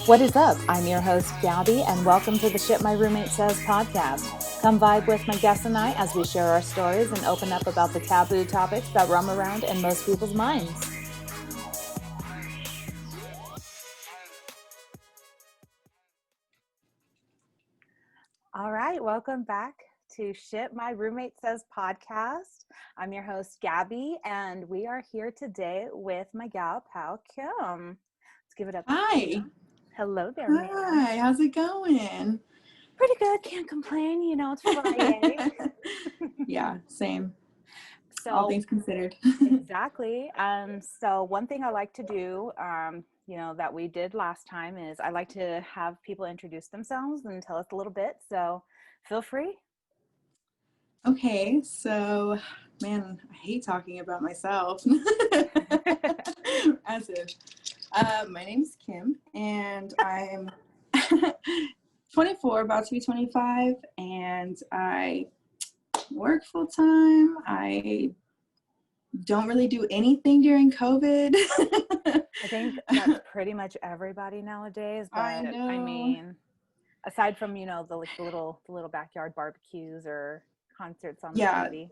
What is up? I'm your host, Gabby, and welcome to the Shit My Roommate Says podcast. Come vibe with my guests and I as we share our stories and open up about the taboo topics that roam around in most people's minds. All right, welcome back to Shit My Roommate Says podcast. I'm your host, Gabby, and we are here today with my gal pal, Kim. Let's give it up. Hi. Hello there, Hi, man. how's it going? Pretty good, can't complain. You know, it's Friday. Yeah, same. So, all things considered. exactly. So one thing I like to do, that we did last time is I like to have people introduce themselves and tell us a little bit. So feel free. Okay, so, man, I hate talking about myself. As if. My name's Kim, and I'm 24, about to be 25, and I work full time. I don't really do anything during COVID. I think that's pretty much everybody nowadays. But I know. I mean, aside from the little backyard barbecues or concerts on the TV.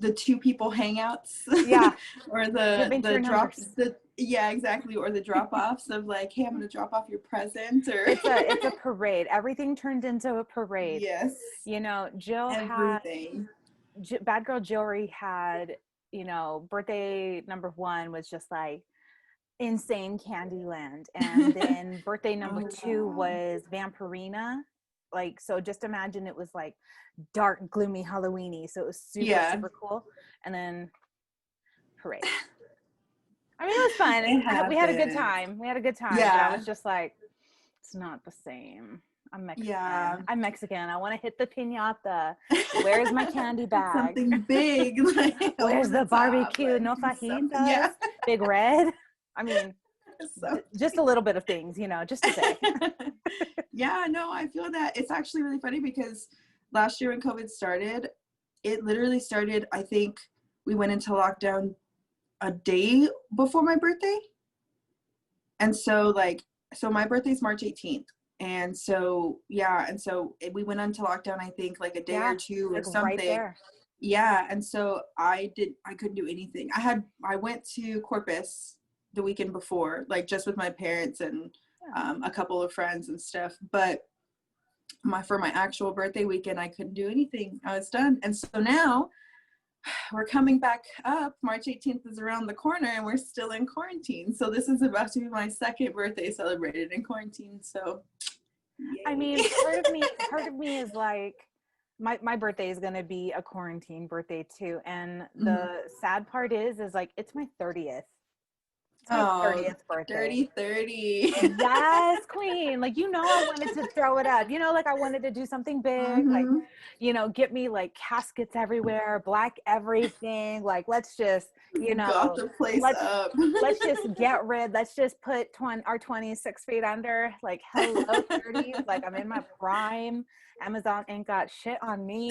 The two people hangouts. Yeah. Or Giving to your the drops numbers. exactly, or the drop offs of like, hey, I'm gonna drop off your present, or It's a parade. Everything turned into a parade. yes, Jill everything. Bad Girl Jewelry had, birthday number 1 was just like insane Candyland, and then birthday number 2 wow. was Vampirina. Like, so just imagine it was like dark, gloomy, Halloweeny. So it was super cool. And then parade. I mean, it was fun. We had a good time. Yeah. But I was just like, it's not the same. I'm Mexican. Yeah. I'm Mexican. I want to hit the piñata. Where's my candy bag? Something big. Like, where's the barbecue? Like, no fajitas? Yeah. Big red? I mean, just a little bit of things, just to say. Yeah, no, I feel that. It's actually really funny because last year when COVID started, it literally started, I think we went into lockdown a day before my birthday. And so my birthday's March 18th. And so, we went into lockdown, I think like a day or two or something. Right there. Yeah. And so I couldn't do anything. I went to Corpus the weekend before, like just with my parents and a couple of friends and stuff. But for my actual birthday weekend, I couldn't do anything. I was done. And so now we're coming back up. March 18th is around the corner and we're still in quarantine. So this is about to be my second birthday celebrated in quarantine. So yay. I mean, part of me is like, my birthday is going to be a quarantine birthday too. And the sad part is like, it's my 30th. It's my 30th birthday. 30. Yes, queen. Like, I wanted to throw it up. Like, I wanted to do something big. Like, get me like caskets everywhere, black everything. Like, let's just, got the place up. Let's just get rid. Let's just put our 20s 6 feet under. Like, hello, 30s. Like, I'm in my prime. Amazon ain't got shit on me.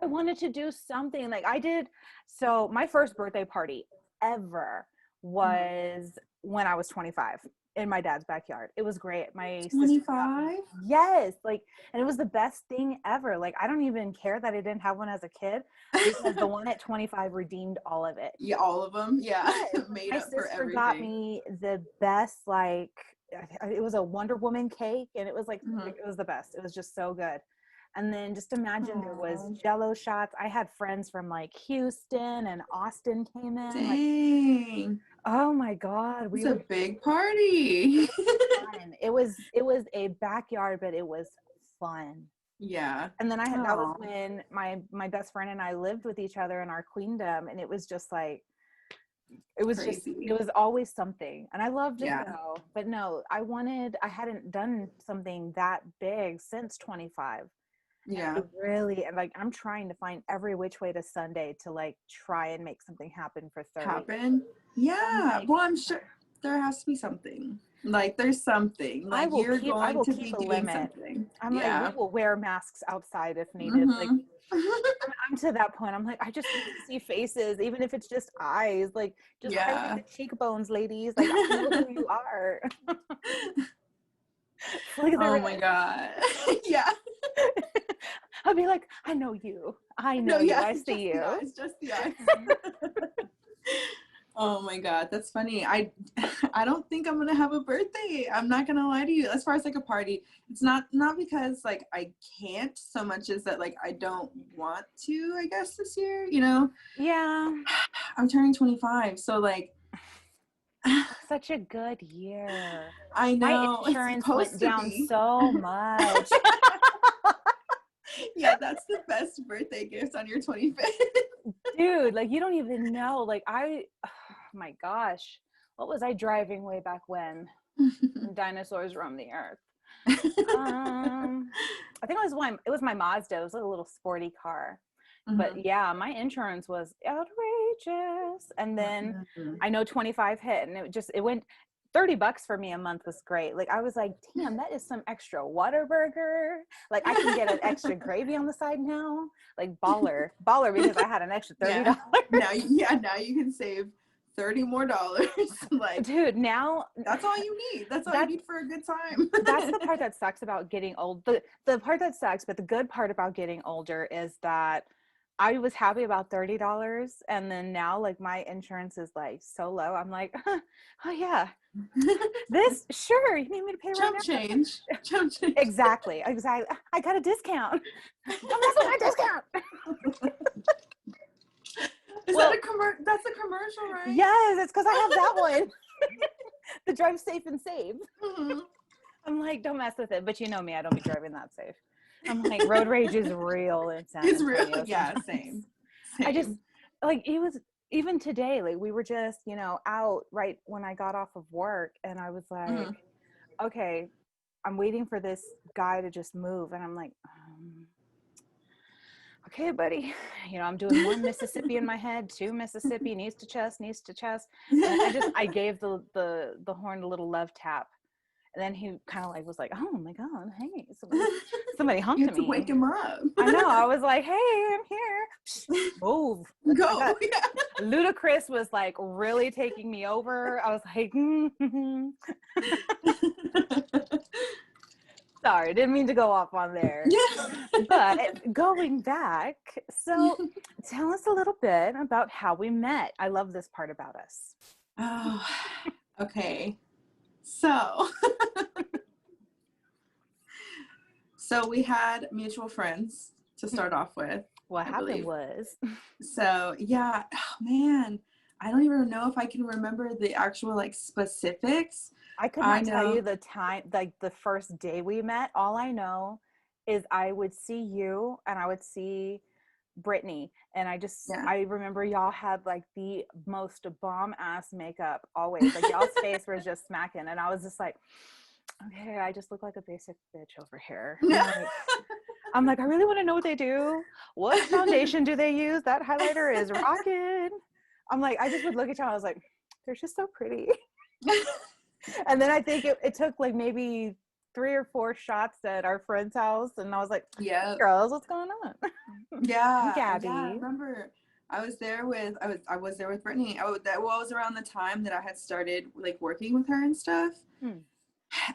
I wanted to do something like I did. So my first birthday party ever was when I was 25 in my dad's backyard. It was great. My 25? Yes. Like, and it was the best thing ever. Like, I don't even care that I didn't have one as a kid because the one at 25 redeemed all of it. Yeah, all of them. Yeah. Yes. Made My up for sister everything. got me the best, like, it was a Wonder Woman cake, and it was like, it was the best. It was just so good. And then just imagine there was Jello shots. I had friends from like Houston and Austin came in. Dang. Like, oh my God. It was a big party. It was a backyard, but it was fun. Yeah. And then that was when my best friend and I lived with each other in our queendom. And it was just like, it was crazy. It was always something. And I loved it though. But no, I hadn't done something that big since 25. Yeah. And like, I'm trying to find every which way to Sunday to like try and make something happen for 30. Yeah. Well, I'm there has to be something. Like there's something. Like you're I going will to keep be a doing limit. something. I'm like, we Yeah. will wear masks outside if needed. Like Mm-hmm. I'm to that point. I'm like, I just need to see faces, even if it's just eyes. Like, just highlight Yeah. the cheekbones, ladies. Like, I know who you are. Flick the Oh wrist. my God. Yeah. I'll be like, I know you. I No, know you. yeah, I just see the you. eyes, just the eyes. Oh my God, that's funny. I don't think I'm gonna have a birthday. I'm not gonna lie to you. As far as like a party, it's not because like I can't so much as that like I don't want to, I guess, this year, you know. Yeah. I'm turning 25, so like Such a good year. I My know it's insurance went supposed to down be. so much. Yeah, that's the best birthday gift on your 25th. Dude, like you don't even know. Like oh my gosh. What was I driving way back when dinosaurs roamed the earth? I think it was my Mazda. It was like a little sporty car. But yeah, my insurance was outrageous. And then I know 25 hit and it went $30 for me a month was great. Like I was like, damn, that is some extra Whataburger. Like I can get an extra gravy on the side now. Like baller because I had an extra $30. Yeah. Now you can save $30 more. Like, dude, now that's all you need. That's all you need for a good time. That's the part that sucks about getting old. The part that sucks, but the good part about getting older is that I was happy about $30, and then now like my insurance is like so low. I'm like, oh yeah, this sure. You need me to pay right now? Change. Exactly. I got a discount. Don't mess with my discount. That's a commercial, right? Yes, it's because I have that one. The drive safe and save. Mm-hmm. I'm like, don't mess with it. But you know me, I don't be driving that safe. I'm like, road rage is real in San Antonio. It's real. Yeah, same. I just like it was even today. Like we were just, out right when I got off of work, and I was like, okay, I'm waiting for this guy to just move, and I'm like, okay, buddy, I'm doing one Mississippi in my head, two Mississippi, knees to chest. And I gave the horn a little love tap. And then he kind of like was like, oh my God, hey, somebody honked you at have to me. wake him up. I know. I was like, hey, I'm here. Move. Go. Ludacris was like really taking me over. I was like, sorry, didn't mean to go off on there. But going back, so tell us a little bit about how we met. I love this part about us. Oh, okay. So we had mutual friends to start off with. What happened was. So yeah, oh man, I don't even know if I can remember the actual like specifics. I could not tell you the time, like the first day we met. All I know is I would see you and I would see Brittany, and I remember y'all had like the most bomb ass makeup always. Like y'all's face was just smacking, and I was just like, okay, I just look like a basic bitch over here. I'm like, I really want to know what they do. What foundation do they use? That highlighter is rocking. I'm like, I just would look at y'all. I was like, they're just so pretty. And then I think it took like maybe 3 or 4 shots at our friend's house, and I was like, yeah, girls, what's going on? Yeah, Gabby. Yeah, I remember I was there with Brittany. That was around the time that I had started like working with her and stuff.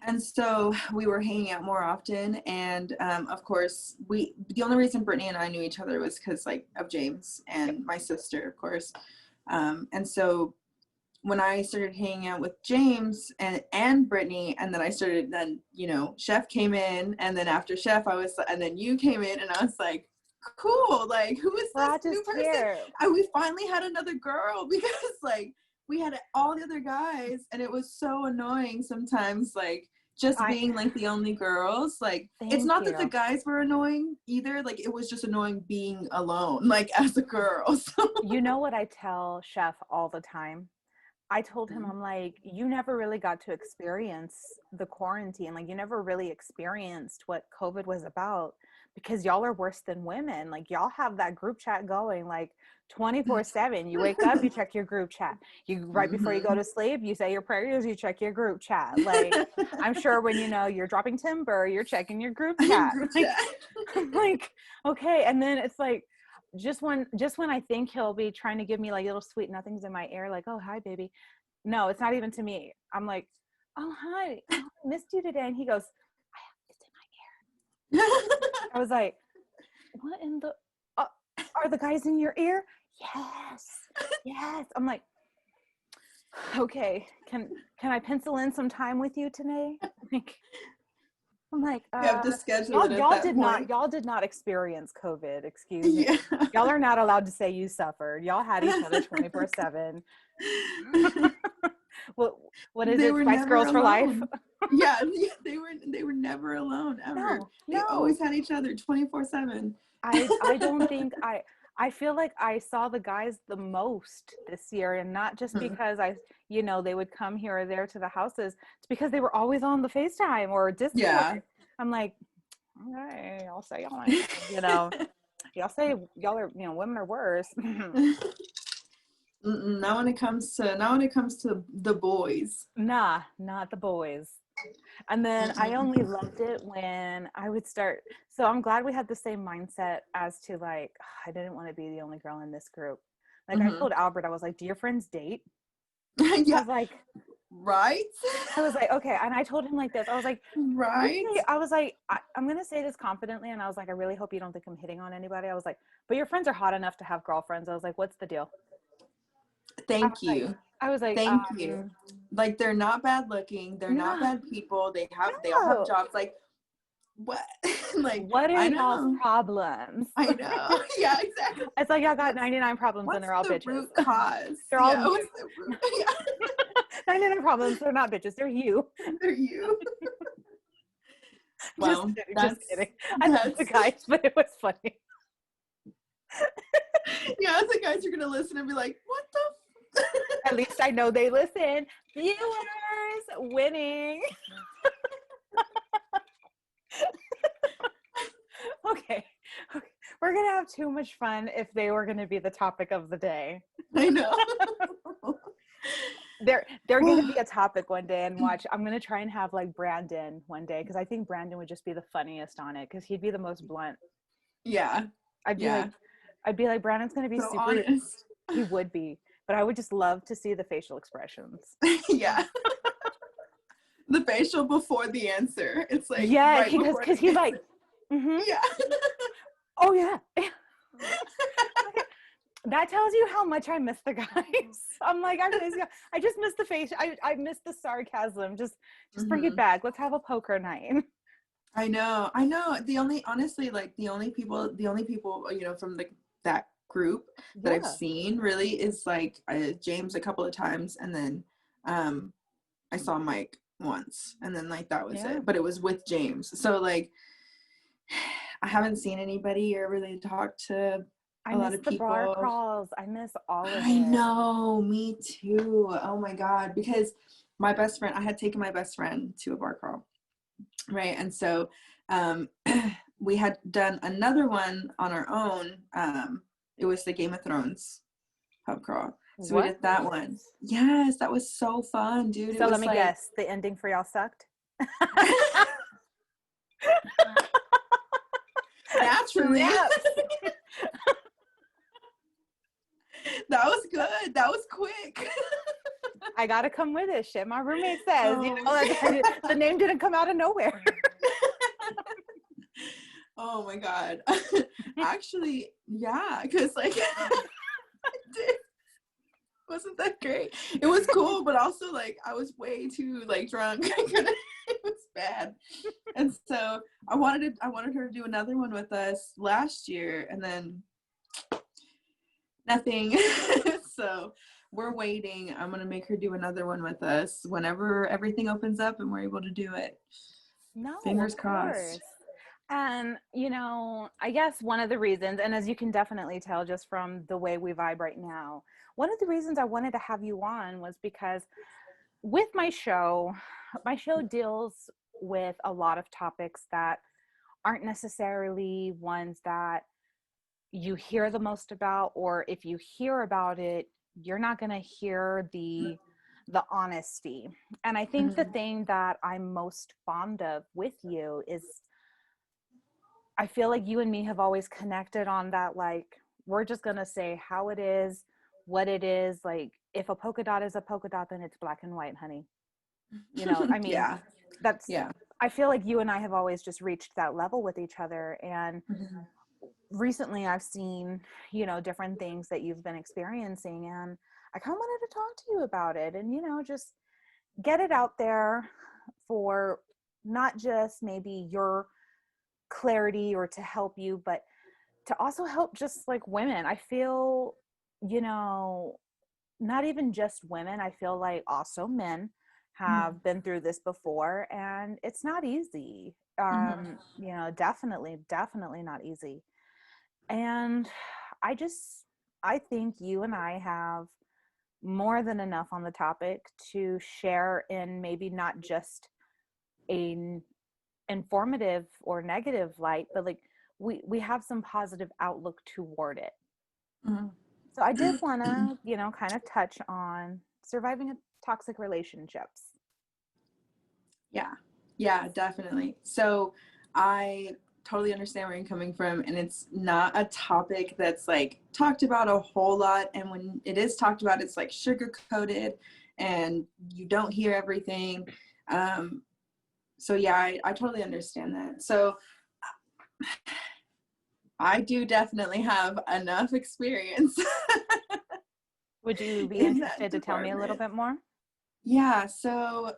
And so we were hanging out more often, and of course the only reason Brittany and I knew each other was because like of James and my sister, of course. And so when I started hanging out with James and Brittany, and then Chef came in, and then after Chef and then you came in, and I was like, cool, like who is this new person? And we finally had another girl, because like we had all the other guys, and it was so annoying sometimes, like just being like the only girls. Like it's not that the guys were annoying either, like it was just annoying being alone, like as a girl. So. You know what I tell Chef all the time? I told him, I'm like, you never really got to experience the quarantine. Like you never really experienced what COVID was about. because y'all are worse than women. Like y'all have that group chat going like 24/7. You wake up, you check your group chat. You right before you go to sleep, you say your prayers, you check your group chat. Like I'm sure when you're dropping timber, you're checking your group chat. I'm like, okay. And then it's like just when I think he'll be trying to give me like little sweet nothings in my ear, like, oh hi baby. No, it's not even to me. I'm like, oh hi, oh, I missed you today. And he goes, it's in my ear. I was like, what in the are the guys in your ear? Yes. I'm like, okay, can I pencil in some time with you today? I'm like, you have to schedule it at y'all that did point. y'all did not experience COVID, excuse me. Y'all are not allowed to say you suffered. Y'all had each other 24/7. What is it? Spice Girls alone. for life? yeah, they were never alone ever. No. They always had each other 24/7. I don't think I feel like I saw the guys the most this year, and not just because they would come here or there to the houses. It's because they were always on the FaceTime or Discord. Yeah. I'm like, okay, I'll say y'all y'all say y'all are, women are worse. Not when it comes to the boys. Nah, not the boys. And then I only loved it when I would start. So I'm glad we had the same mindset as to like, I didn't want to be the only girl in this group. Like I told Albert, I was like, do your friends date? Yeah. I was like, right. I was like, okay. And I told him like this. I was like, right. Okay. I was like, I'm going to say this confidently. And I was like, I really hope you don't think I'm hitting on anybody. I was like, but your friends are hot enough to have girlfriends. I was like, what's the deal? Thank you. I was like, thank you. Like they're not bad looking. They're not bad people. They all have jobs. Like what? Like what are y'all's problems? I know. Yeah, exactly. It's like y'all got 99 problems and they're all bitches. Root cause? They're all what's the root? 99 problems. They're not bitches. They're you. They're you. Well, just kidding. I love the guys, but it was funny. Yeah, the guys are gonna listen and be like, what the At least I know they listen. Viewers winning. Okay. We're gonna have too much fun if they were gonna be the topic of the day. I know. They're gonna be a topic one day, and watch. I'm gonna try and have like Brandon one day, because I think Brandon would just be the funniest on it, because he'd be the most blunt. Yeah. I'd be like Brandon's gonna be so super honest. He would be, but I would just love to see the facial expressions. Yeah. The facial before the answer. It's like, yeah, right, because he's like, yeah. Oh yeah. That tells you how much I miss the guys. I'm like, I just miss the face. I miss the sarcasm. Just bring it back. Let's have a poker night. I know. The only people, from that group that I've seen really is like James a couple of times, and then I saw Mike once, and then like that was it. But it was with James. So like I haven't seen anybody or really talked to a lot of people. Bar crawls. I miss all of it. I know, me too. Oh my God. Because I had taken my best friend to a bar crawl. Right. And so we had done another one on our own. It was the Game of Thrones pub crawl. So we did that one. Yes, that was so fun, dude. So let me guess, the ending for y'all sucked? Naturally. That was good. That was quick. I gotta come with it. Shit, my roommate says, the name didn't come out of nowhere. Oh my God. Actually, yeah, because like wasn't that great? It was cool, but also like I was way too like drunk. It was bad. And so I wanted her to do another one with us last year, and then nothing. So we're waiting. I'm gonna make her do another one with us whenever everything opens up and we're able to do it. No, fingers crossed. And I guess one of the reasons, and as you can definitely tell just from the way we vibe right now, one of the reasons I wanted to have you on was because with my show deals with a lot of topics that aren't necessarily ones that you hear the most about, or if you hear about it, you're not going to hear the honesty. And I think the Mhm. thing that I'm most fond of with you is I feel like you and me have always connected on that, like, we're just going to say how it is, what it is. Like, if a polka dot is a polka dot, then it's black and white, honey. You know, I mean, Yeah. that's, Yeah. I feel like you and I have always just reached that level with each other. And Mhm. recently I've seen, you know, different things that you've been experiencing. And I kind of wanted to talk to you about it and, you know, just get it out there for not just maybe your clarity or to help you, but to also help just like women. I feel, you know, not even just women, I feel like also men Mhm. have been through this before and it's not easy. Mhm. You know, definitely not easy. And I just, I think you and I have more than enough on the topic to share in maybe not just a informative or negative light, but like we have some positive outlook toward it. Mhm. So I did want to, you know, kind of touch on surviving a toxic relationships. Yeah. Yeah, definitely. So I totally understand where you're coming from. And it's not a topic that's like talked about a whole lot. And when it is talked about, it's like sugar coated and you don't hear everything. Um, so yeah, I totally understand that. So I do definitely have enough experience Would you be in that interested to tell me a little department. bit more? Yeah, so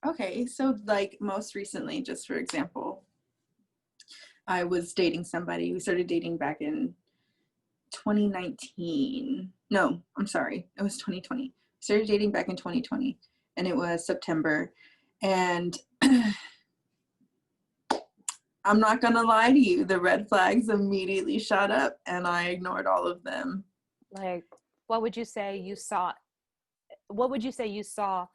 okay, so like most recently, just for example, I was dating somebody. We started dating back in 2019. No, I'm sorry. It was 2020. Started dating back in 2020 and it was September. And I'm not going to lie to you, the red flags immediately shot up and I ignored all of them. Like, what would you say you saw? What would you say you saw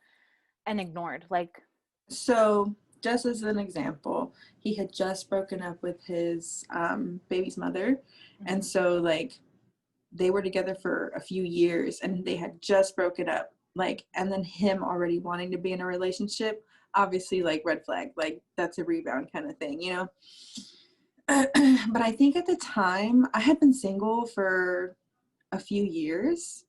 and ignored? Like, So, just as an example, he had just broken up with his baby's mother. And mhm, so, like, they were together for a few years and they had just broken up. Like, and then him already wanting to be in a relationship, obviously, like, red flag, like, that's a rebound kind of thing, you know? But I think at the time, I had been single for a few years.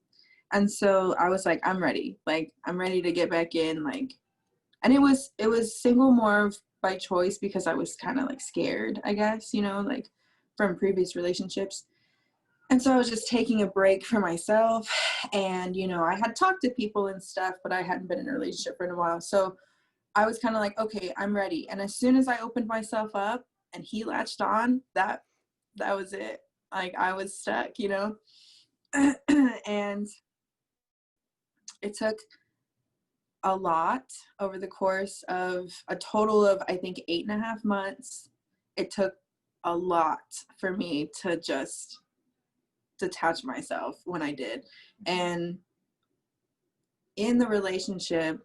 And so I was like, I'm ready. Like, I'm ready to get back in. Like, and it was single more by choice because I was kind of like scared, I guess, you know, like from previous relationships. And so I was just taking a break for myself. And, you know, I had talked to people and stuff, but I hadn't been in a relationship for a while. So I was kind of like, okay, I'm ready. And as soon as I opened myself up and he latched on, that was it. Like I was stuck, you know. And it took a lot over the course of a total of, I think, 8.5 months. It took a lot for me to just detach myself when I did. mhm. And in the relationship,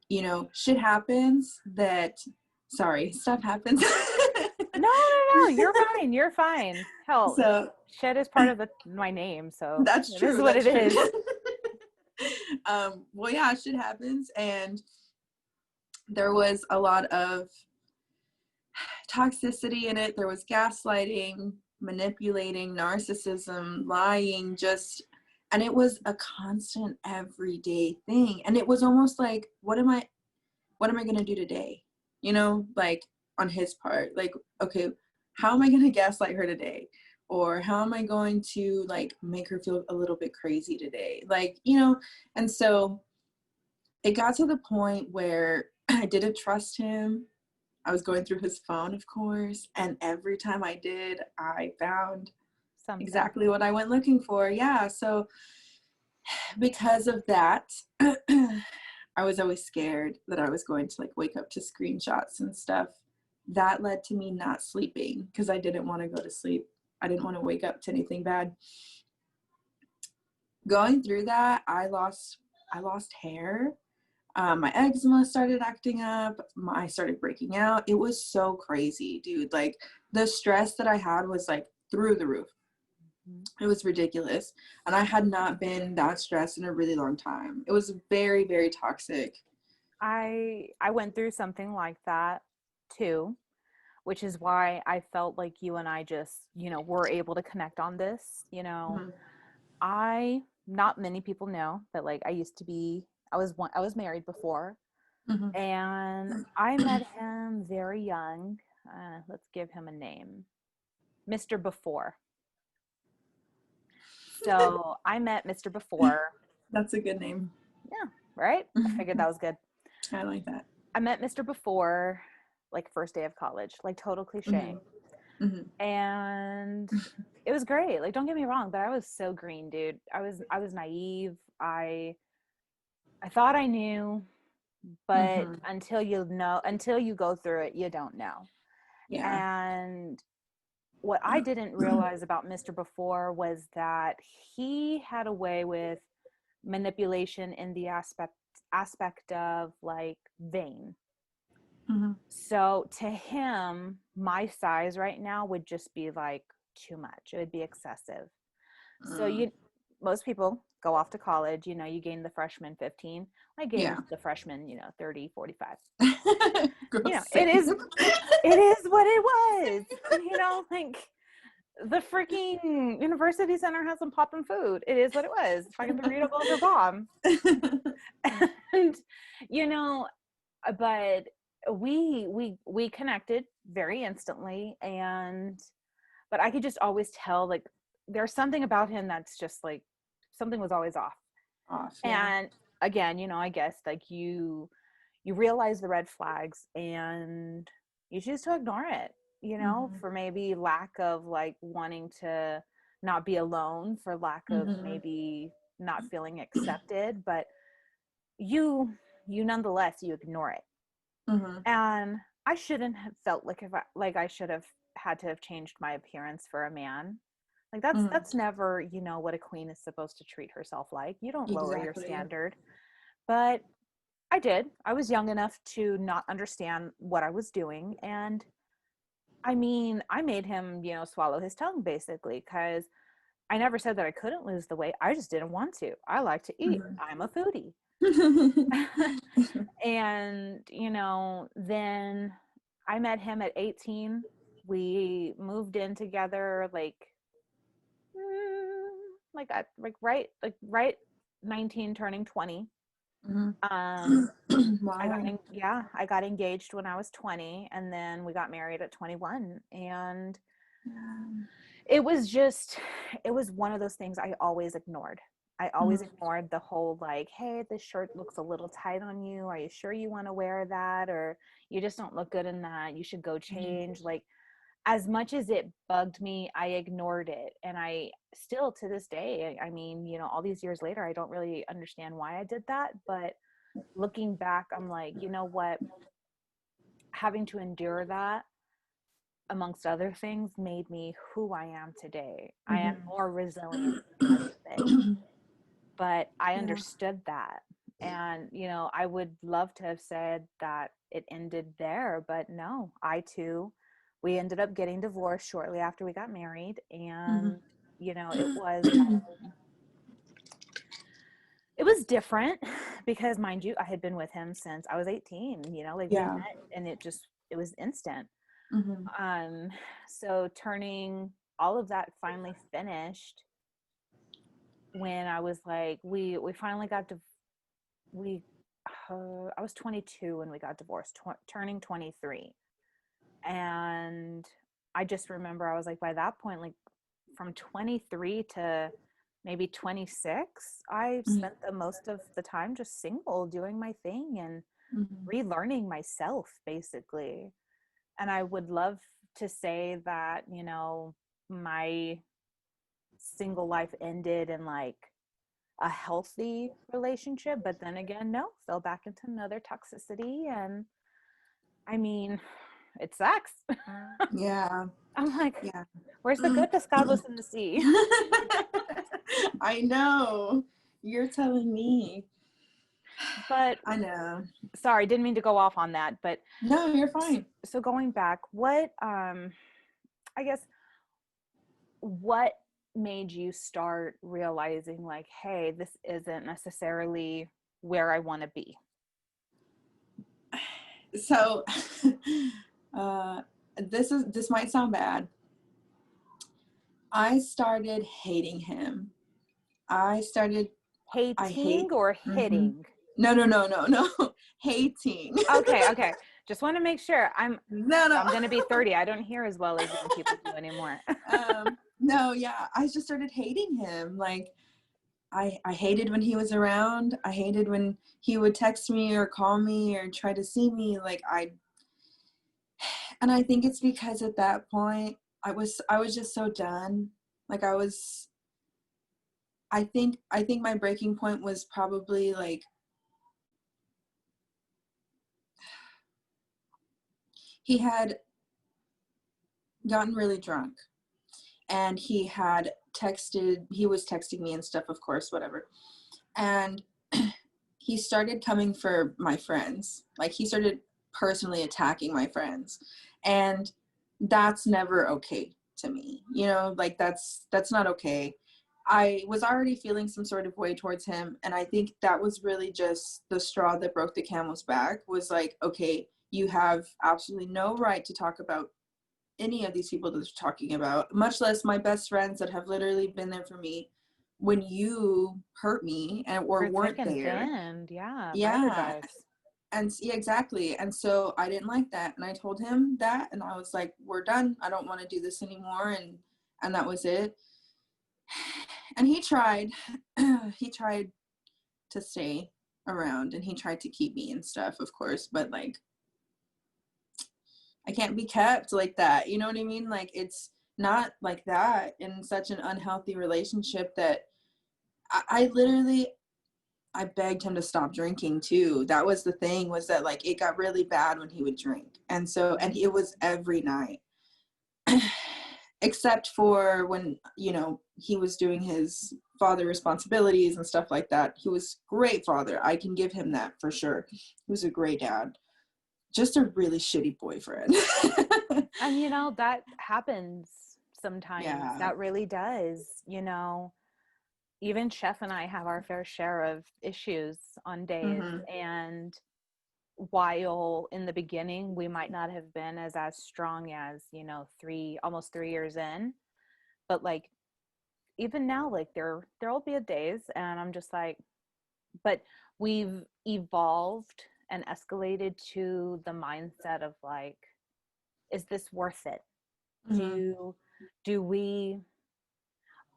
you know, shit happens that, sorry, stuff happens. No, no, no. You're fine. You're fine. Hell, So shed is part of my name, so that's it is true. what it That's true. is. Well, yeah, shit happens. And there was a lot of toxicity in it. There was gaslighting, manipulating, narcissism, lying, just, and it was a constant everyday thing. And it was almost like, what am I going to do today? You know, like on his part, like, okay, how am I going to gaslight her today? Or how am I going to like make her feel a little bit crazy today? Like, you know, and so it got to the point where I didn't trust him. I was going through his phone, of course, and every time I did, I found Something. exactly what I went looking for. Yeah, so because of that, I was always scared that I was going to like wake up to screenshots and stuff. That led to me not sleeping because I didn't want to go to sleep. I didn't want to wake up to anything bad. Going through that, I lost hair. My eczema started acting up. I started breaking out. It was so crazy, dude. Like the stress that I had was like through the roof. It was ridiculous. And I had not been that stressed in a really long time. It was very, very toxic. I went through something like that too, which is why I felt like you and I just, were able to connect on this. Mm-hmm. Not many people know that like I was married before, Mm-hmm. and I met him very young. Let's give him a name. Mr. Before. So I met Mr. Before. That's a good name. Yeah, right? I figured that was good. I like that. I met Mr. Before, like first day of college, like total cliche. Mm-hmm. And it was great. Like, don't get me wrong, but I was so green, dude. I was naive. I thought I knew, but until you go through it, you don't know. Yeah. And what I didn't realize about Mr. Before was that he had a way with manipulation in the aspect of like vain. Mm-hmm. So to him, my size right now would just be like too much. It would be excessive. So most people go off to college, you gain the freshman 15. I gained the freshman, 30, 45. It is what it was. Like the freaking university center has some poppin' food. It is what it was. Fucking burrito goes her bomb. And but we connected very instantly, but I could just always tell like there's something about him that's just like something was always off. Yeah. And again, I guess like you realize the red flags and you choose to ignore it, for maybe lack of like wanting to not be alone, for lack of maybe not feeling accepted, but you nonetheless, you ignore it. And I shouldn't have felt like I should have had to have changed my appearance for a man. Like that's never, what a queen is supposed to treat herself like. You don't lower your standard. But I did. I was young enough to not understand what I was doing. And I mean, I made him, swallow his tongue basically, because I never said that I couldn't lose the weight. I just didn't want to. I like to eat. I'm a foodie. And, then I met him at 18. We moved in together right 19 turning 20. Wow. I got engaged when I was 20, and then we got married at 21. And it was one of those things I always ignored. I always ignored the whole like, hey, this shirt looks a little tight on you. Are you sure you want to wear that? Or you just don't look good in that. You should go change. Like, as much as it bugged me, I ignored it. And I still to this day, I mean, all these years later, I don't really understand why I did that. But looking back, I'm like, you know what? Having to endure that, amongst other things, made me who I am today. I am more resilient than anything. But I understood that. And, I would love to have said that it ended there, but no, we ended up getting divorced shortly after we got married. And, it was different because, mind you, I had been with him since I was 18, we met and it was instant. So turning all of that finally finished when I was like, we finally got I was 22 when we got divorced, turning 23. And I just remember I was like, by that point, like from 23 to maybe 26, I spent the most of the time just single, doing my thing and relearning myself, basically. And I would love to say that, my single life ended in like a healthy relationship, but then again, no, fell back into another toxicity. And I mean, it sucks. Yeah. I'm like, where's the goodness God was in the sea? I know. You're telling me. But I know. sorry, didn't mean to go off on that, but No, you're fine. so going back, what I guess what made you start realizing like, hey, this isn't necessarily where I want to be? So this might sound bad. I started hating him. I started I Hating hate or mhm. hitting? No. Hating. Okay, okay. Just want to make sure. No. I'm going to be 30. I don't hear as well as young people do anymore. No, yeah. I just started hating him. Like I hated when he was around. I hated when he would text me or call me or try to see me. And I think it's because at that point I was just so done. Like I think my breaking point was probably like he had gotten really drunk and he was texting me and stuff, of course, whatever. And he started coming for my friends. Like he started personally attacking my friends. And that's never okay to me. Like that's not okay. I was already feeling some sort of way towards him, and I think that was really just the straw that broke the camel's back. Was like, okay, you have absolutely no right to talk about any of these people that you're talking about, much less my best friends that have literally been there for me when you hurt me or Through thick weren't and there. thin. Yeah, ride or Yeah. dies. And yeah, exactly. And so I didn't like that. And I told him that, and I was like, we're done. I don't want to do this anymore. And that was it. And he tried, he tried to stay around and he tried to keep me and stuff, of course, but like, I can't be kept like that. You know what I mean? Like it's not like that in such an unhealthy relationship that I literally I begged him to stop drinking too. That was the thing, was that like it got really bad when he would drink. And it was every night. Except for when, he was doing his father responsibilities and stuff like that. He was great father. I can give him that for sure. He was a great dad. Just a really shitty boyfriend. And that happens sometimes. Yeah. That really does. Even Chef and I have our fair share of issues on days. Mm-hmm. And while in the beginning we might not have been as strong as, almost 3 years in, but like even now, like there'll be a days and I'm just like, but we've evolved and escalated to the mindset of like, is this worth it? Mm-hmm. Do we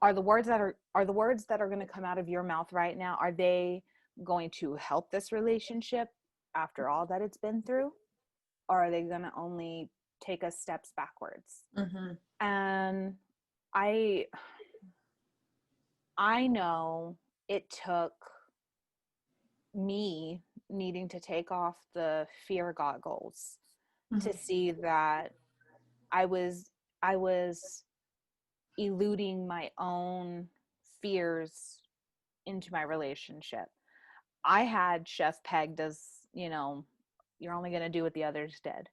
are the words that are going to come out of your mouth right now, are they going to help this relationship after all that it's been through, or are they going to only take us steps backwards? Mm-hmm. And I know it took me needing to take off the fear goggles Mm-hmm. to see that I was eluding my own fears into my relationship. I had Chef pegged as, you're only going to do what the others did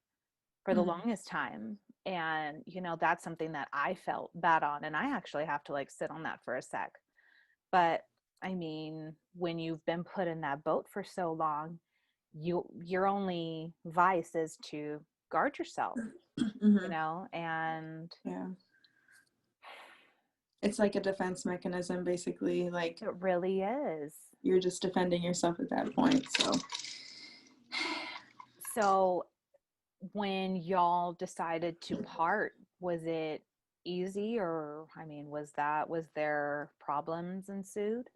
for the Mm-hmm. longest time. And, that's something that I felt bad on. And I actually have to like sit on that for a sec. But I mean, when you've been put in that boat for so long, your only vice is to guard yourself, Mm-hmm. and Yeah. It's like a defense mechanism, basically. Like it really is. you're just defending yourself at that point. So when y'all decided to part, was it easy, or I mean, was there problems ensued?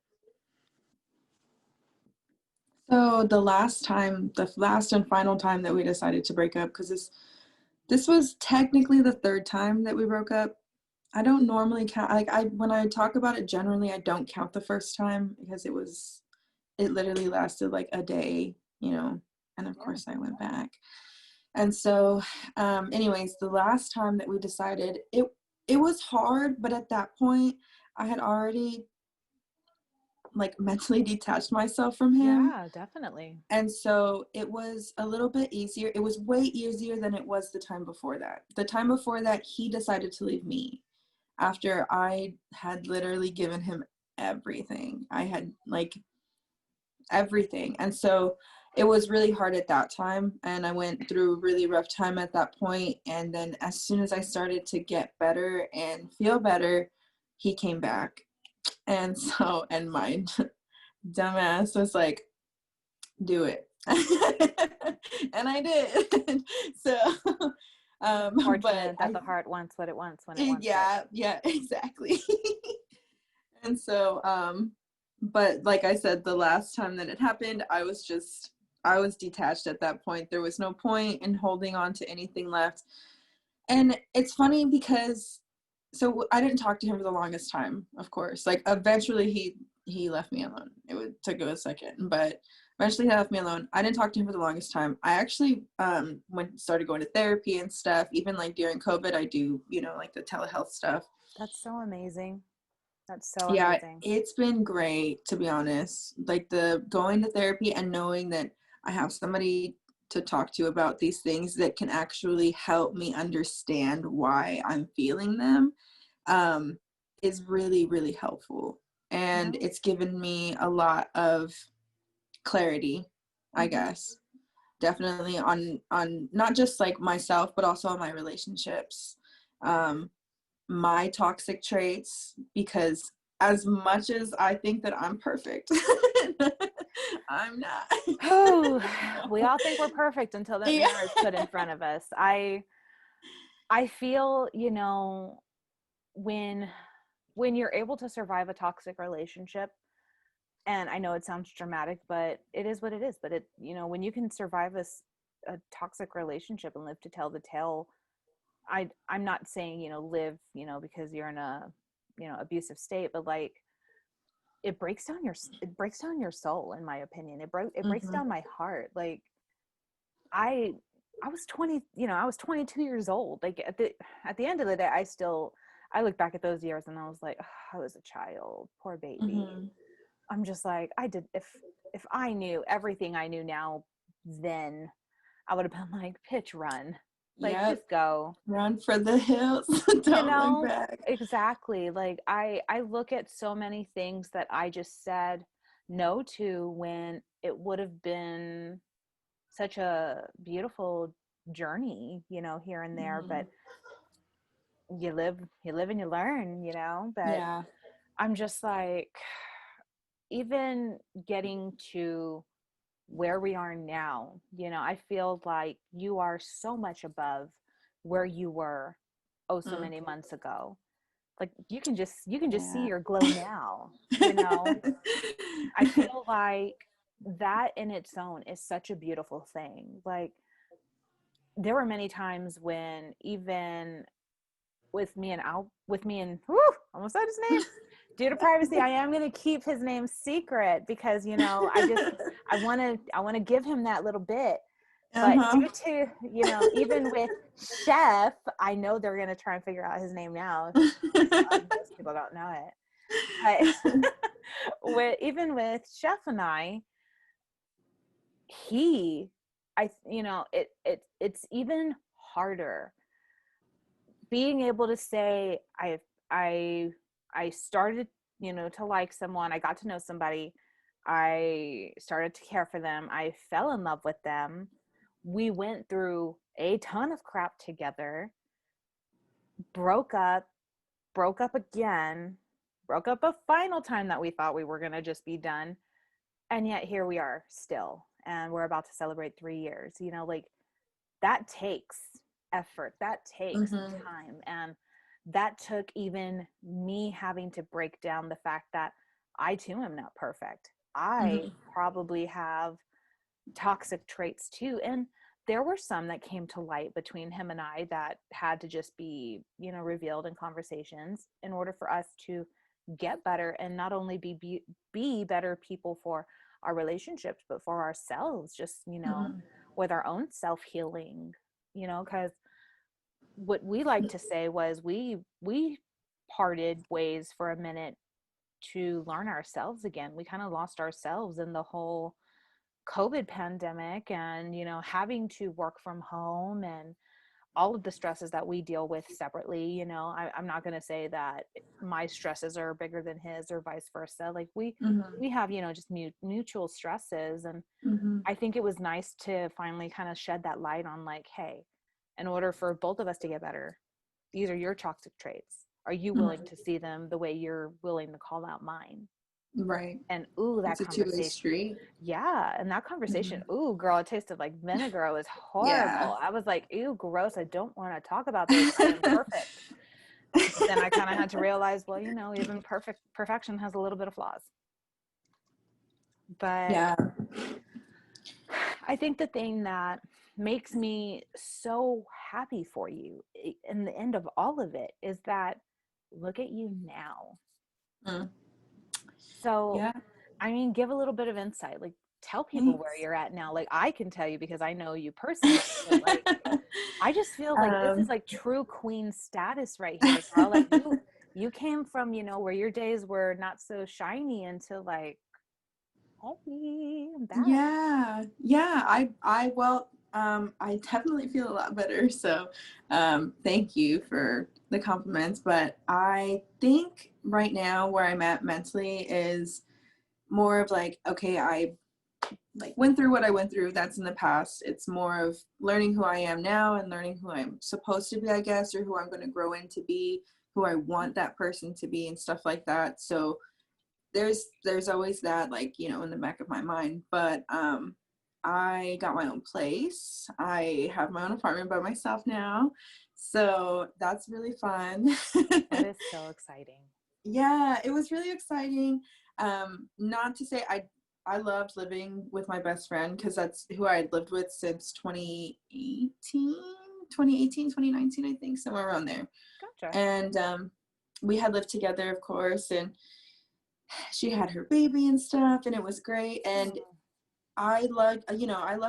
So the last and final time that we decided to break up, because this was technically the third time that we broke up. I don't normally count, like when I talk about it, generally I don't count the first time because it literally lasted like a day, and of course I went back. And so anyways, the last time that we decided, it was hard, but at that point I had already like mentally detached myself from him. Yeah, definitely. And so it was a little bit easier. It was way easier than it was the time before that. The time before that, he decided to leave me after I had literally given him everything. I had like everything. And so it was really hard at that time. And I went through a really rough time at that point. And then as soon as I started to get better and feel better, he came back. And so, and my dumbass was like, do it. And I did. So Fortunate but that the heart wants what it wants when it wants yeah, exactly. And so but like I said, the last time that it happened, I was detached at that point. There was no point in holding on to anything left. And it's funny because so I didn't talk to him for the longest time, of course. Like eventually he left me alone. Took a second, but eventually he left me alone. I didn't talk to him for the longest time. I actually started going to therapy and stuff. Even like during COVID, I do, like the telehealth stuff. That's so amazing. That's so Yeah, amazing. it's been great, to be honest. Like the going to therapy and knowing that I have somebody to talk to about these things that can actually help me understand why I'm feeling them um, is really, really helpful. And Yeah. it's given me a lot of clarity, I guess. Definitely on not just like myself, but also on my relationships. My toxic traits, because as much as I think that I'm perfect, I'm not. Oh, we all think we're perfect until that Yeah. mirror is put in front of us. I feel, when you're able to survive a toxic relationship, and I know it sounds dramatic, but it is what it is. But when you can survive a toxic relationship and live to tell the tale, I'm not saying, live, because you're in a, abusive state, but like it breaks down your soul, in my opinion. It breaks Mm-hmm. down my heart. Like I I was 20, I was 22 years old. Like at the end of the day, I look back at those years and I was like, oh, I was a child, poor baby. Mm-hmm. I'm just like, if I knew everything I knew now then, I would have been like, pitch run. Like Yep. just go. Run for the hills. You Don't look know, back. exactly. Like I look at so many things that I just said no to when it would have been such a beautiful journey, here and there, Mm-hmm. but you live and you learn, but Yeah. I'm just like, even getting to where we are now, I feel like you are so much above where you were so Mm. many months ago. Like you can just see Yeah. your glow now. I feel like that in its own is such a beautiful thing. Like there were many times when, even with me and whew, almost said his name, due to privacy, I am going to keep his name secret because I want to give him that little bit. But Uh-huh. due to, even with Chef, I know they're going to try and figure out his name now. Most people don't know it. But even with Chef and he it's even harder being able to say I I started, to like someone, I got to know somebody, I started to care for them, I fell in love with them, we went through a ton of crap together, broke up, broke up again, broke up a final time that we thought we were going to just be done, and yet here we are still, and we're about to celebrate 3 years. Like that takes effort, that takes Mm-hmm. time, and that took even me having to break down the fact that I too am not perfect. I Mm-hmm. probably have toxic traits too, and there were some that came to light between him and I that had to just be, revealed in conversations in order for us to get better, and not only be better people for our relationships, but for ourselves, just, Mm-hmm. with our own self-healing, because what we like to say was we parted ways for a minute to learn ourselves again. We kind of lost ourselves in the whole COVID pandemic, and, you know, having to work from home and all of the stresses that we deal with separately. You know, I'm not going to say that my stresses are bigger than his or vice versa. Like we have, you know, just mutual stresses. And I think it was nice to finally kind of shed that light on, like, hey, in order for both of us to get better, these are your toxic traits. Are you willing to see them the way you're willing to call out mine? Right. And ooh, that It's a two-way conversation. street. Yeah. And that conversation, ooh, girl, it tasted like vinegar. It was Yeah. horrible. I was like, ew, gross. I don't want to talk about this. I am perfect. But then I kind of had to realize, well, you know, even perfection has a little bit of flaws. But Yeah. I think the thing that makes me so happy for you in the end of all of it is that look at you now. So, Yeah. I mean, give a little bit of insight. Like, tell people where Thanks. you're at now. Like, I can tell you because I know you personally, but like, I just feel like this is like true queen status right here, girl. Like you came from, you know, where your days were not so shiny into like, hey, I'm back. Yeah. Well, I definitely feel a lot better. So, thank you for the compliments. But I think right now where I'm at mentally is more of like, okay, I like went through what I went through. That's in the past. It's more of learning who I am now and learning who I'm supposed to be, I guess, or who I'm going to grow into be, who I want that person to be and stuff like that. So there's always that, like, you know, in the back of my mind. But I got my own place. I have my own apartment by myself now. So that's really fun. That is so exciting. Yeah, it was really exciting. Not to say I loved living with my best friend because that's who I had lived with since 2019, I think, somewhere around there. Gotcha. And we had lived together, of course, and she had her baby and stuff, and it was great. And I loved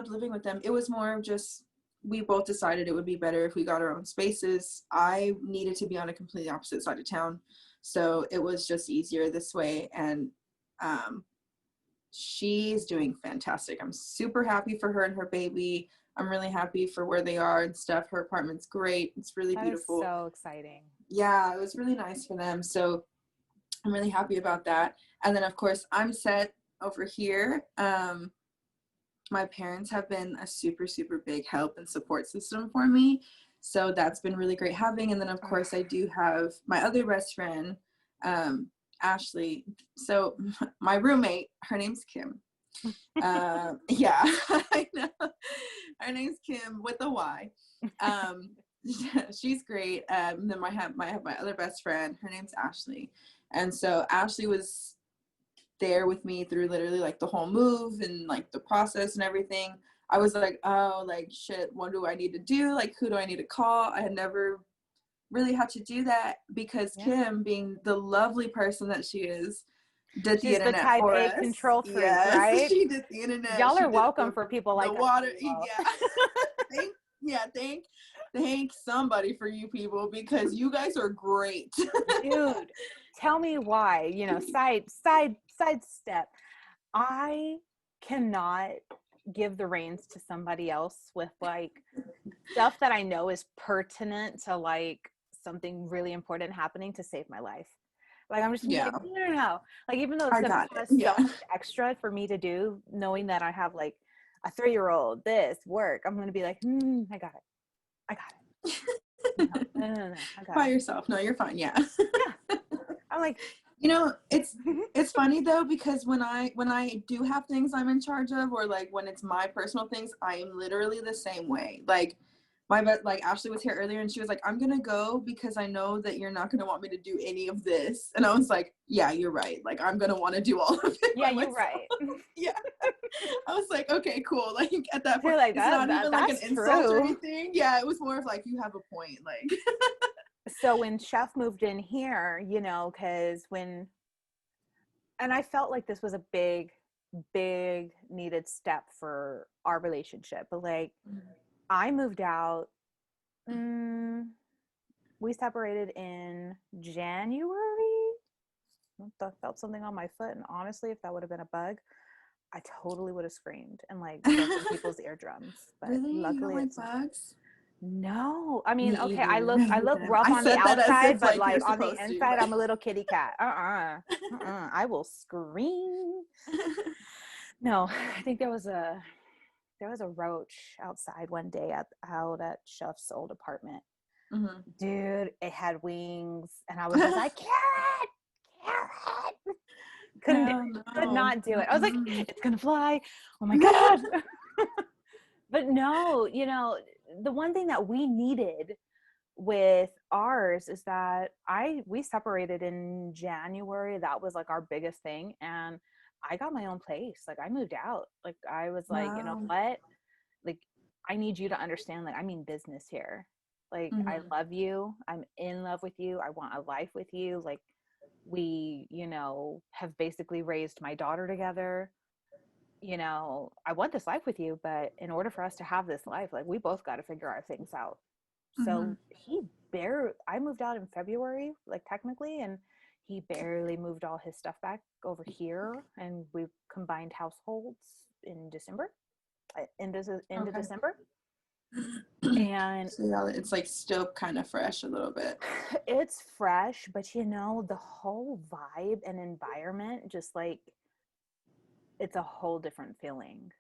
living with them. It was more of just, we both decided it would be better if we got our own spaces. I needed to be on a completely opposite side of town, so it was just easier this way. And she's doing fantastic. I'm super happy for her and her baby. I'm really happy for where they are and stuff. Her apartment's great. It's really beautiful. That is so exciting. Yeah, it was really nice for them. So I'm really happy about that. And then, of course, I'm set over here. My parents have been a super, super big help and support system for me. So that's been really great having. And then, of course, I do have my other best friend, Ashley. So my roommate, her name's Kim. Yeah, I know. Her name's Kim with a Y. She's great. Then I have my other best friend. Her name's Ashley. And so Ashley was there with me through literally like the whole move and like the process and everything. I was like, oh, like shit, what do I need to do? Like, who do I need to call? I had never really had to do that because Kim, being the lovely person that she is, did the internet the type for A us. control freak, Yes, right? she did the internet. Y'all She are did welcome for people like the that. water. Yeah. Thank somebody for you people, because you guys are great. Dude, tell me why. You know, side step. I cannot give the reins to somebody else with like stuff that I know is pertinent to like something really important happening to save my life. Like, I'm just gonna be like, no. Like, even though it's gonna cost so much extra for me to do, knowing that I have like a 3-year-old, this work, I'm gonna be like, I got it. No, I got By it. yourself. No, you're fine. Yeah. Yeah. I'm like, you know, it's funny though, because when I do have things I'm in charge of, or like when it's my personal things, I am literally the same way. Like like Ashley was here earlier and she was like, I'm gonna go because I know that you're not gonna want me to do any of this. And I was like, yeah, you're right. Like, I'm gonna want to do all of it. Yeah, you're right. Yeah. I was like, okay, cool. Like, at that point, like, it's not even like an insult or anything. Yeah, it was more of like, you have a point. Like, so when Chef moved in here, you know, because and I felt like this was a big needed step for our relationship, but like, I moved out. We separated in January, felt something on my foot. And honestly, if that would have been a bug, I totally would have screamed and like broken people's eardrums. But Really? You don't luckily like it's not. bugs? No, I Me mean, okay, I either. look I hate them. rough I on the said that as outside, if but like you're like on the supposed to, inside, but I'm a little kitty cat. I will scream. No, I think there was a roach outside one day out at Chef's old apartment. hmm Dude, it had wings, and I was just like, carrot, carrot. Couldn't do Hell it. Could no. not do it. I was like, Mm-mm. it's gonna fly. Oh my god. But no, the one thing that we needed with ours is that we separated in January. That was like our biggest thing. And I got my own place. Like I moved out. Like I was like, you know Wow. what? Like I need you to understand, like I mean business here. Like I hmm love you. I'm in love with you. I want a life with you. Like we, have basically raised my daughter together. I want this life with you, but in order for us to have this life, like we both got to figure our things out. hmm So I moved out in February, like technically, and he barely moved all his stuff back over here, and we combined households in December, into Okay. December, and So yeah, it's like still kind of fresh a little bit. it's fresh, but the whole vibe and environment, just like it's a whole different feeling.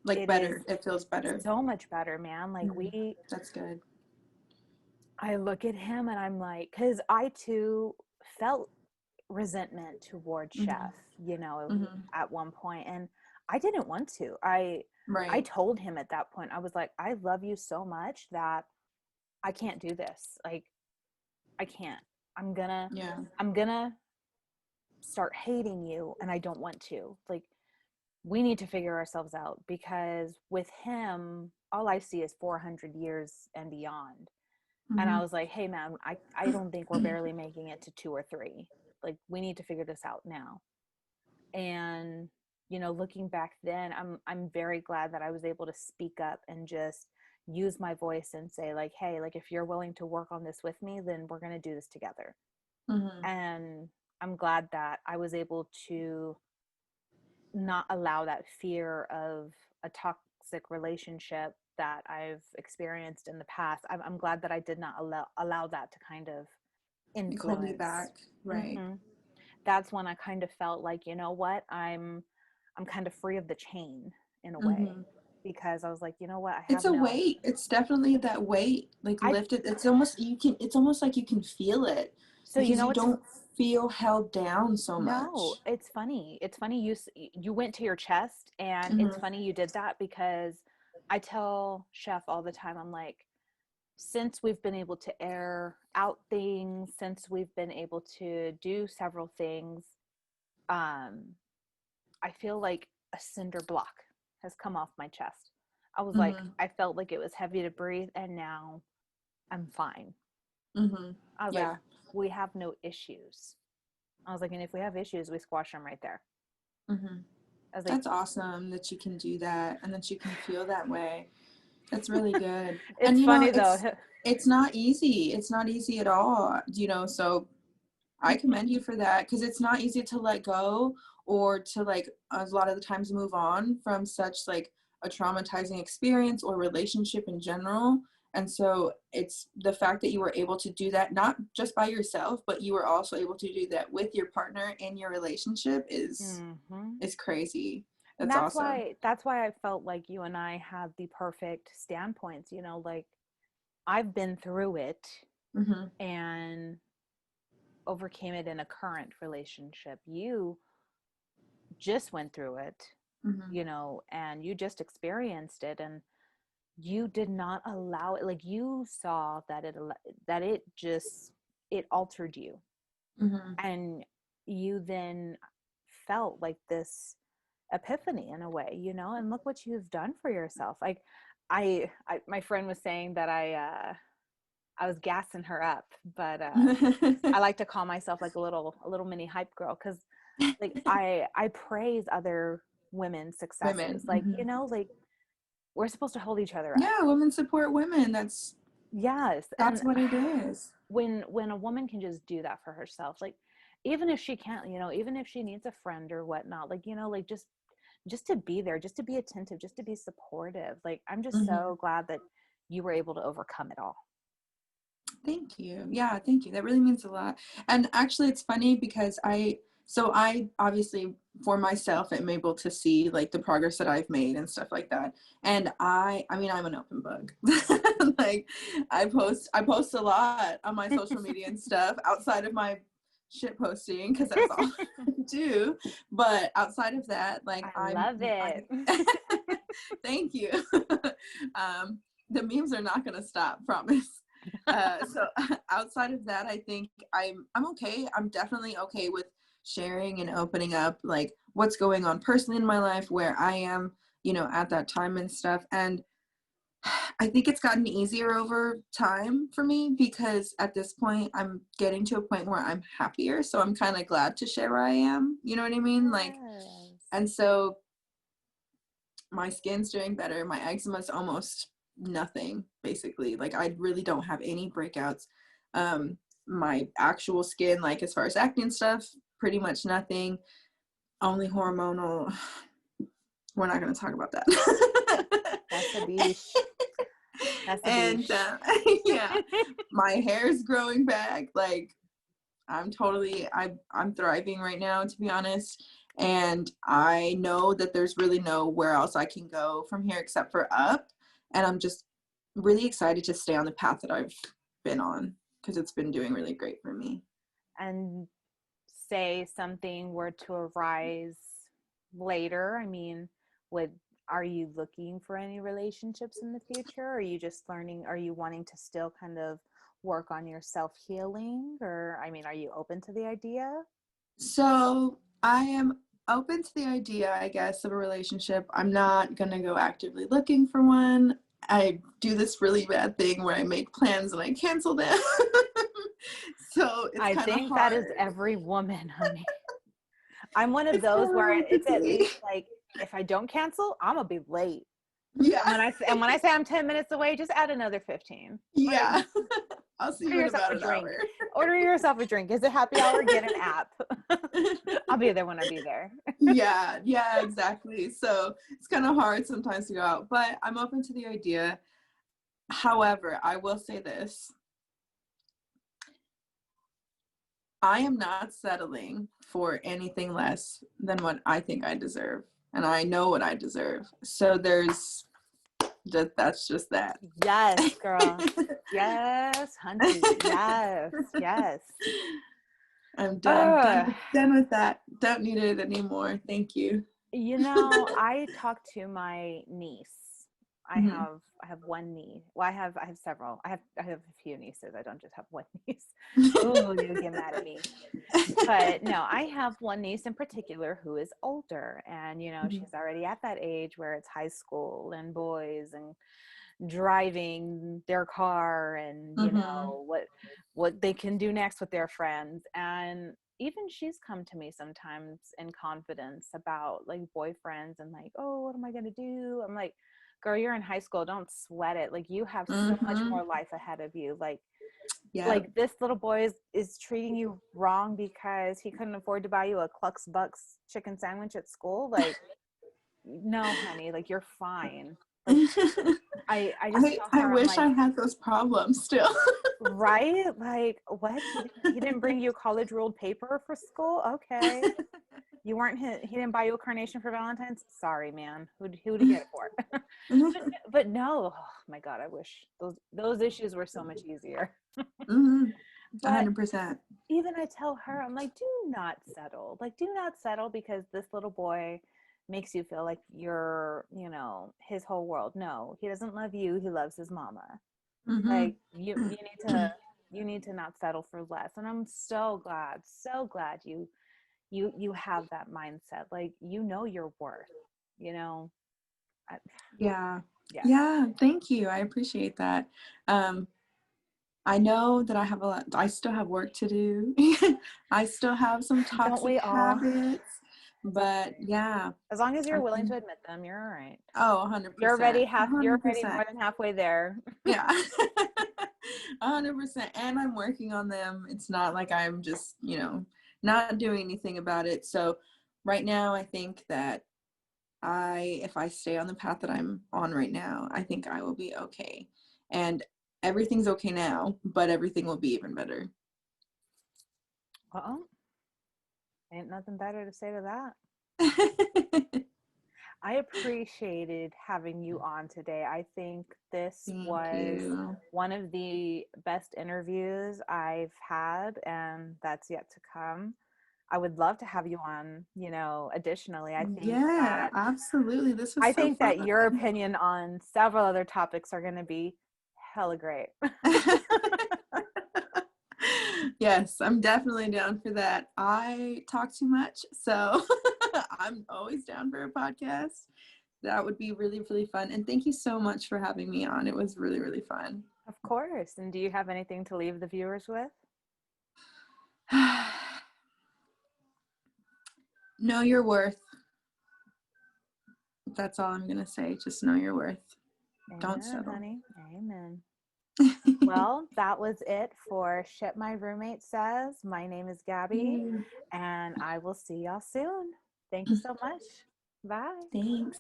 Like It is better. It feels better. so much better, man. Like Mhm. That's good. I look at him and I'm like, because I too felt resentment towards hmm Chef, hmm at one point, and I didn't want to. I Right. told him at that point, I was like, I love you so much that I can't do this. Like, I can't. I'm gonna, Yeah. I'm gonna start hating you, and I don't want to. Like, we need to figure ourselves out because with him, all I see is 400 years and beyond. And I hmm was like, hey man, I don't think we're barely making it to 2 or 3. Like we need to figure this out now. And looking back then, I'm very glad that I was able to speak up and just use my voice and say like, hey, like if you're willing to work on this with me, then we're going to do this together. hmm And I'm glad that I was able to not allow that fear of a toxic relationship that I've experienced in the past. I'm glad that I did not allow that to kind of Like hold you influence. back. Right. hmm That's when I kind of felt like, you know what, I'm kind of free of the chain in a way, hmm because I was like, you know what, I It's have a no, weight. It's definitely that weight. Like I lifted. It's almost like you can feel it so because you it's don't feel held down so no, much. it's funny. It's funny you went to your chest, and it's hmm funny you did that because I tell Chef all the time, I'm like, since we've been able to air out things, since we've been able to do several things, um, I feel like a cinder block has come off my chest. I was like, hmm I felt like it was heavy to breathe, and now I'm fine. hmm I was like, Yeah. we have no issues. I was like, and if we have issues, we squash them right there. hmm I was like, That's awesome that you can do that and that you can feel that way. That's really good. And it's funny though. it's not easy. It's not easy at all, so I commend you for that because it's not easy to let go or to like a lot of the times move on from such like a traumatizing experience or relationship in general. And so it's the fact that you were able to do that not just by yourself, but you were also able to do that with your partner in your relationship hmm is crazy. And That's awesome. that's why I felt like you and I had the perfect standpoints, like I've been through it Mhm. and overcame it in a current relationship. You just went through it, Mhm. and you just experienced it, and you did not allow it. Like you saw that it altered you, Mhm. and you then felt like this epiphany in a way, and look what you've done for yourself. Like my friend was saying that I was gassing her up, but I like to call myself like a little mini hype girl, because like I praise other women's Women. successes, like Mhm. like we're supposed to hold each other up. Yeah, women support women. Yes. That's And what it is. when a woman can just do that for herself, like even if she can't, even if she needs a friend or whatnot, like, like just to be there, just to be attentive, just to be supportive. Like, I'm just so glad that you were able to overcome it all. Thank you. Yeah, thank you. That really means a lot. And actually, it's funny because I obviously for myself am able to see like the progress that I've made and stuff like that. And I mean, I'm an open book. Like I post a lot on my social media and stuff outside of my shit posting, because that's all I do. But outside of that, like I love it. Thank you. The memes are not gonna stop, promise. So outside of that, I think I'm okay. I'm definitely okay with sharing and opening up like what's going on personally in my life, where I am, at that time and stuff. And I think it's gotten easier over time for me, because at this point I'm getting to a point where I'm happier. So I'm kind of glad to share where I am. You know what I mean? Like, and so my skin's doing better. My eczema's almost nothing, basically. Like, I really don't have any breakouts. My actual skin, like as far as acne and stuff, pretty much nothing. Only hormonal. We're not going to talk about that. That's a beach. That's a and beach. Yeah, my hair is growing back. Like, I'm thriving right now, to be honest. And I know that there's really nowhere else I can go from here except for up. And I'm just really excited to stay on the path that I've been on, because it's been doing really great for me. And say something were to arise later, I mean, are you looking for any relationships in the future? Or are you just learning? Are you wanting to still kind of work on your self-healing? Or, I mean, are you open to the idea? So I am open to the idea, I guess, of a relationship. I'm not going to go actively looking for one. I do this really bad thing where I make plans and I cancel them. So it's kind of hard. I think that is every woman, honey. I'm one of those where it's at least like, if I don't cancel, I'm gonna be late. Yeah. And when I say I'm 10 minutes away, just add another 15. Yeah. I'll see you in about an hour. Order yourself a drink. Is it happy hour? Get an app. I'll be there when I be there. Yeah, exactly. So it's kind of hard sometimes to go out, but I'm open to the idea. However, I will say this. I am not settling for anything less than what I think I deserve. And I know what I deserve. So that's just that. Yes, girl. Yes, honey. Yes. I'm done. Done with that. Don't need it anymore. Thank you. I talked to my niece. I have one niece. Well, I have several. I have a few nieces. I don't just have one niece. Oh, you get mad at me. But no, I have one niece in particular who is older, and she's already at that age where it's high school and boys and driving their car and what they can do next with their friends. And even she's come to me sometimes in confidence about like boyfriends and like, oh, what am I going to do? I'm like, girl, you're in high school. Don't sweat it. Like, you have so much more life ahead of you. Like, like this little boy is treating you wrong because he couldn't afford to buy you a Clux Bucks chicken sandwich at school. Like, no, honey, like, you're fine. Like, I wish I had those problems still. Right? Like, what? He didn't bring you college ruled paper for school? Okay. You weren't he didn't buy you a carnation for Valentine's? Sorry, man. Who did he get it for? but no, oh my God, I wish those issues were so much easier. 100%. Even I tell her, I'm like, do not settle. Like, do not settle because this little boy makes you feel like you're, his whole world. No, he doesn't love you. He loves his mama. Like, you need to not settle for less. And I'm so glad you have that mindset. Like, your worth, Yeah, thank you. I appreciate that. I know that I still have work to do. I still have some toxic habits, but yeah. As long as you're willing to admit them, you're all right. Oh, 100%. You're already more than halfway there. Yeah. 100%. And I'm working on them. It's not like I'm just, not doing anything about it. So right now, I think that if I stay on the path that I'm on right now, I think I will be okay. And everything's okay now, but everything will be even better. Well, ain't nothing better to say to that. I appreciated having you on today. I think this was one of the best interviews I've had, and that's yet to come. I would love to have you on, additionally. I think absolutely. This was I think that your opinion on several other topics are going to be hella great. Yes, I'm definitely down for that. I talk too much, so I'm always down for a podcast. That would be really, really fun. And thank you so much for having me on. It was really, really fun. Of course. And do you have anything to leave the viewers with? Know your worth. That's all I'm going to say. Just know your worth. Amen, don't settle. Honey. Amen. Well, that was it for Shit My Roommate Says. My name is Gabby, and I will see y'all soon. Thank you so much. Bye. Thanks.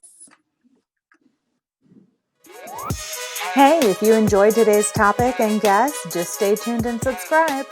Hey, if you enjoyed today's topic and guest, just stay tuned and subscribe.